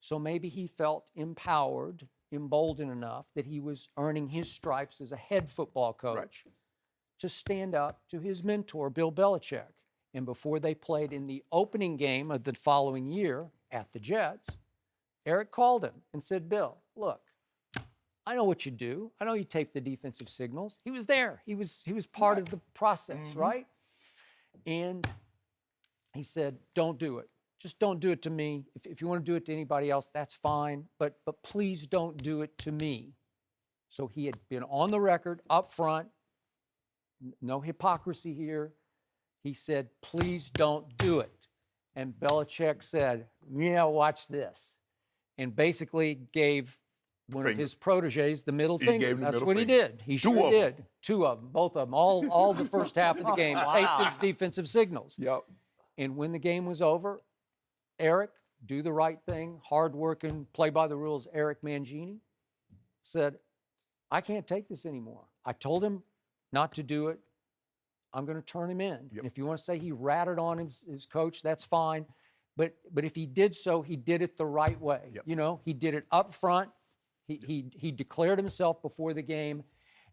So maybe he felt empowered, emboldened enough that he was earning his stripes as a head football coach to stand up to his mentor, Bill Belichick. And before they played in the opening game of the following year at the Jets, Eric called him and said, Bill, look, I know what you do. I know you tape the defensive signals. He was there. He was part of the process, right? And he said, don't do it. Just don't do it to me. If you want to do it to anybody else, that's fine. But please don't do it to me. So he had been on the record up front. No hypocrisy here. He said, please don't do it. And Belichick said, yeah, watch this. And basically gave one of his proteges the middle finger. That's what he did. He sure did. Two of them, both of them, all the first half of the game, taped his defensive signals. Yep. And when the game was over, Eric, do the right thing, hardworking, play by the rules, Eric Mangini, said, I can't take this anymore. I told him not to do it. I'm going to turn him in. And if you want to say he ratted on his coach, that's fine. But if he did so, he did it the right way. You know, he did it up front. He declared himself before the game,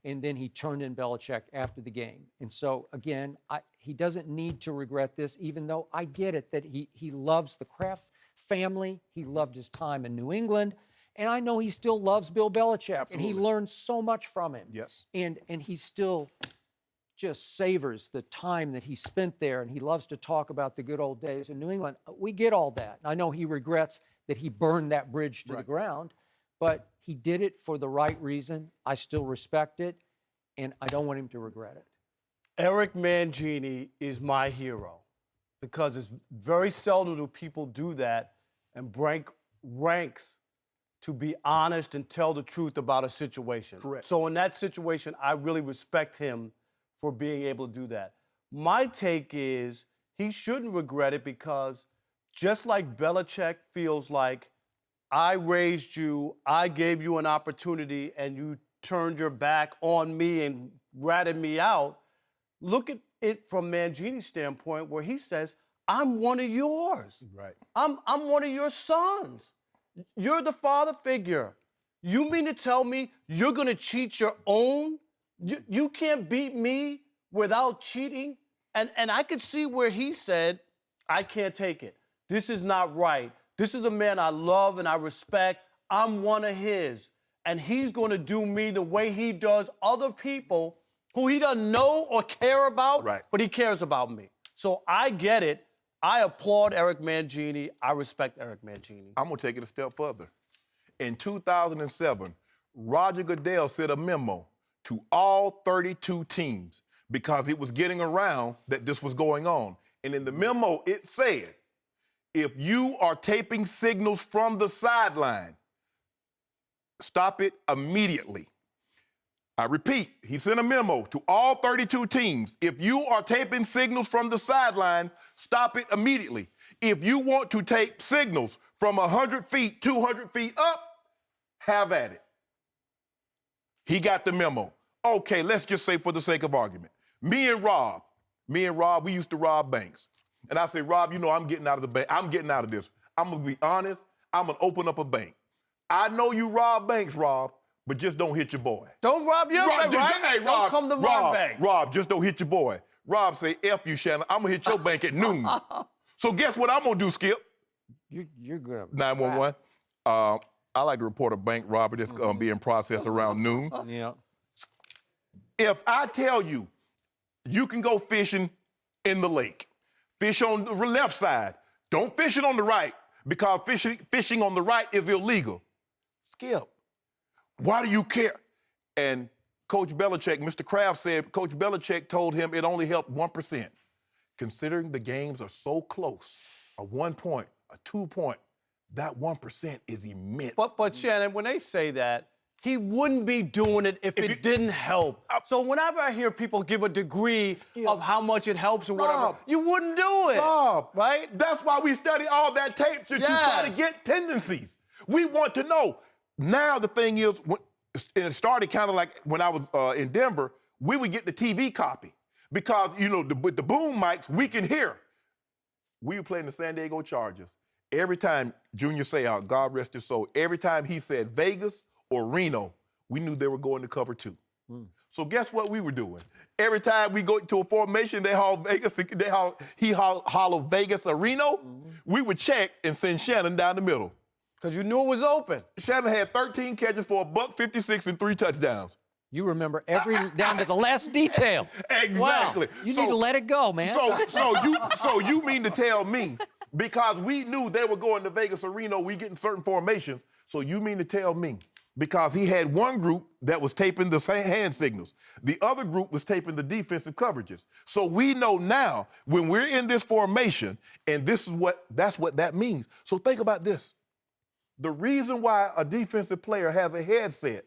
and then he turned in Belichick after the game. And so, again, he doesn't need to regret this, even though I get it that he loves the Kraft family. He loved his time in New England. And I know he still loves Bill Belichick. And he learned so much from him. Yes. And he still just savors the time that he spent there. And he loves to talk about the good old days in New England. We get all that. I know he regrets that he burned that bridge to the ground. But he did it for the right reason. I still respect it, and I don't want him to regret it. Eric Mangini is my hero because it's very seldom do people do that and break ranks to be honest and tell the truth about a situation. Correct. So in that situation, I really respect him for being able to do that. My take is he shouldn't regret it because just like Belichick feels like I raised you, I gave you an opportunity, and you turned your back on me and ratted me out. Look at it from Mangini's standpoint where he says, I'm one of yours. Right. I'm one of your sons. You're the father figure. You mean to tell me you're going to cheat your own? You can't beat me without cheating? And I could see where he said, I can't take it. This is not right. This is a man I love and I respect. I'm one of his. And he's going to do me the way he does other people who he doesn't know or care about, but he cares about me. So I get it. I applaud Eric Mangini. I respect Eric Mangini. I'm going to take it a step further. In 2007, Roger Goodell sent a memo to all 32 teams because it was getting around that this was going on. And in the memo, it said, if you are taping signals from the sideline, stop it immediately. I repeat, he sent a memo to all 32 teams. If you are taping signals from the sideline, stop it immediately. If you want to tape signals from 100 feet, 200 feet up, have at it. He got the memo. Okay, let's just say for the sake of argument, me and Rob, we used to rob banks. And I say, Rob, you know I'm getting out of the bank. I'm getting out of this. I'm going to be honest. I'm going to open up a bank. I know you rob banks, Rob, but just don't hit your boy. Don't rob your bank, right? Hey, Rob, don't come to my bank. Rob, just don't hit your boy. Rob say, F you, Shannon. I'm going to hit your bank at noon. So guess what I'm going to do, Skip? You're good. 911. I like to report a bank robbery that's going to be in process around noon. Yeah. If I tell you, you can go fishing in the lake. Fish on the left side. Don't fish it on the right because fishing on the right is illegal. Skip, why do you care? And Coach Belichick, Mr. Kraft said, Coach Belichick told him it only helped 1%. Considering the games are so close, a 1 point, a 2 point, that 1% is immense. But Shannon, when they say that, he wouldn't be doing it if it didn't help. So whenever I hear people give a degree of how much it helps or whatever, you wouldn't do it. Right? That's why we study all that tape to try to get tendencies. We want to know. Now the thing is, and it started kind of like when I was in Denver, we would get the TV copy because, you know, with the boom mics, we can hear. We were playing the San Diego Chargers, every time Junior Seau, God rest his soul, every time he said Vegas or Reno, we knew they were going to cover 2. So guess what we were doing? Every time we go into a formation, he holler Vegas or Reno, we would check and send Shannon down the middle. Because you knew it was open. Shannon had 13 catches for $156 and 3 touchdowns. You remember every down to the last detail. Exactly. Wow. You need to let it go, man. So you mean to tell me, because we knew they were going to Vegas or Reno, we get in certain formations, so you mean to tell me, because he had one group that was taping the same hand signals. The other group was taping the defensive coverages. So we know now when we're in this formation, and that's what that means. So think about this. The reason why a defensive player has a headset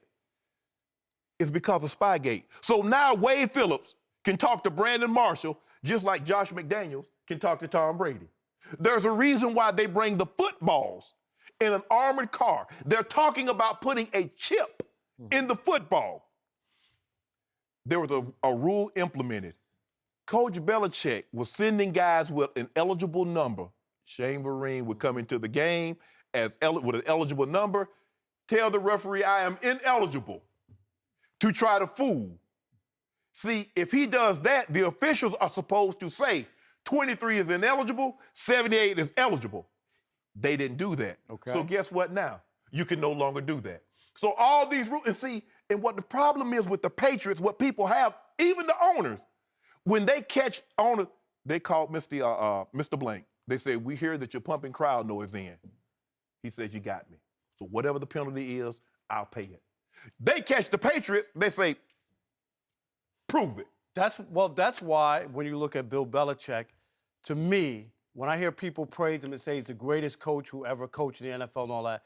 is because of Spygate. So now Wade Phillips can talk to Brandon Marshall just like Josh McDaniels can talk to Tom Brady. There's a reason why they bring the footballs in an armored car. They're talking about putting a chip in the football. There was a rule implemented. Coach Belichick was sending guys with an eligible number. Shane Vereen would come into the game with an eligible number, tell the referee, I am ineligible, to try to fool. See, if he does that, the officials are supposed to say 23 is ineligible, 78 is eligible. They didn't do that. Okay. So guess what now? You can no longer do that. So all these rules, and what the problem is with the Patriots, what people have, even the owners, when they catch owners, they call Mr. Blank. They say, we hear that you're pumping crowd noise in. He says, you got me. So whatever the penalty is, I'll pay it. They catch the Patriots, they say, prove it. That's why when you look at Bill Belichick, to me, when I hear people praise him and say he's the greatest coach who ever coached in the NFL and all that,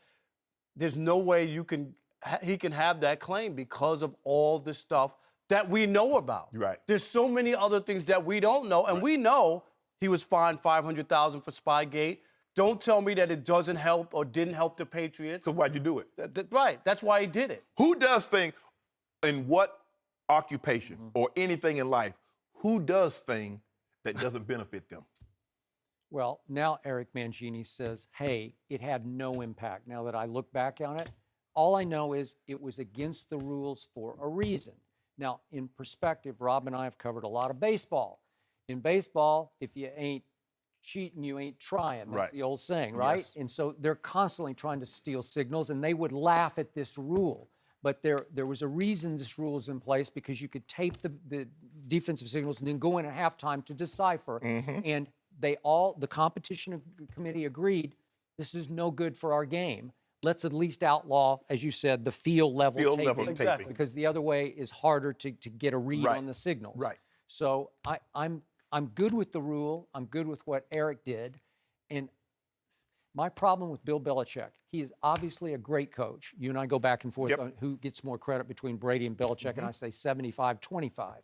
there's no way he can have that claim because of all the stuff that we know about. Right. There's so many other things that we don't know, and we know he was fined $500,000 for Spygate. Don't tell me that it doesn't help or didn't help the Patriots. So why'd you do it? Right. That's why he did it. Who does things in what occupation or anything in life? Who does things that doesn't benefit them? Well, now Eric Mangini says, hey, it had no impact. Now that I look back on it, all I know is it was against the rules for a reason. Now, in perspective, Rob and I have covered a lot of baseball. In baseball, if you ain't cheating, you ain't trying. That's Right. the old saying, right? Yes. And so they're constantly trying to steal signals, and they would laugh at this rule. But there was a reason this rule is in place, because you could tape the defensive signals and then go in at halftime to decipher. And the competition committee agreed, this is no good for our game. Let's at least outlaw, as you said, the field level taping. Exactly. Because the other way is harder to get a read Right. on the signals. Right. So I'm good with the rule. I'm good with what Eric did. And my problem with Bill Belichick, he is obviously a great coach. You and I go back and forth on who gets more credit between Brady and Belichick, and I say 75-25.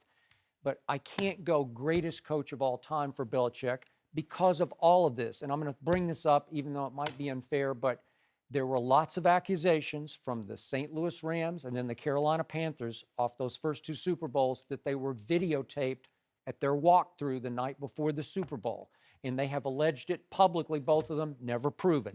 But I can't go greatest coach of all time for Belichick because of all of this. And I'm going to bring this up, even though it might be unfair, but there were lots of accusations from the St. Louis Rams and then the Carolina Panthers off those first 2 Super Bowls that they were videotaped at their walkthrough the night before the Super Bowl. And they have alleged it publicly, both of them, never proven,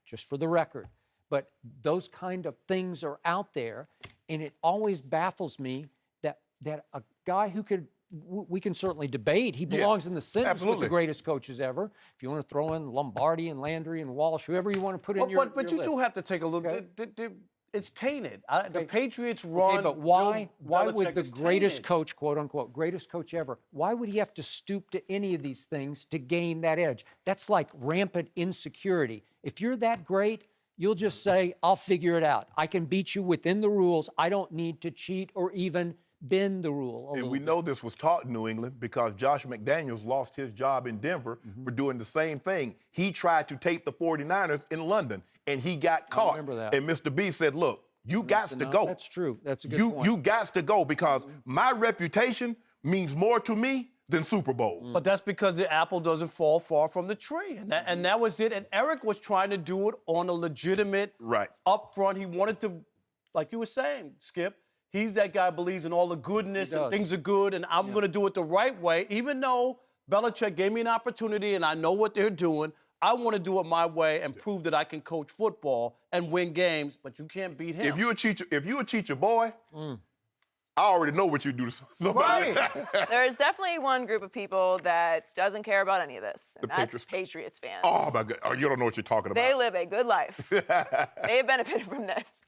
just for the record. But those kind of things are out there, and it always baffles me that a guy who we can certainly debate, he belongs in the sentence with the greatest coaches ever. If you want to throw in Lombardi and Landry and Walsh, whoever you want to put in your But you list. do have to take a look. Okay. It's tainted. The Patriots run. Okay, but why would Belichick the is greatest tainted. coach, quote unquote, greatest coach ever, why would he have to stoop to any of these things to gain that edge? That's like rampant insecurity. If you're that great, you'll just say, I'll figure it out. I can beat you within the rules. I don't need to cheat or even bend the rule. And we know this was taught in New England because Josh McDaniels lost his job in Denver for doing the same thing. He tried to tape the 49ers in London, and he got caught. remember that. And Mr. B said, look, you got to go. That's true. That's a good point. You got to go because my reputation means more to me than Super Bowls. But that's because the apple doesn't fall far from the tree. And that was it. And Eric was trying to do it on a legitimate, upfront. He wanted to, like you were saying, Skip, he's that guy who believes in all the goodness and things are good, and I'm going to do it the right way. Even though Belichick gave me an opportunity and I know what they're doing, I want to do it my way and prove that I can coach football and win games, but you can't beat him. If you a teacher boy, I already know what you do to somebody. Right. There's definitely one group of people that doesn't care about any of this, and The that's Patriots. Patriots fans. Oh my God! Oh, you don't know what you're talking about. They live a good life. They have benefited from this.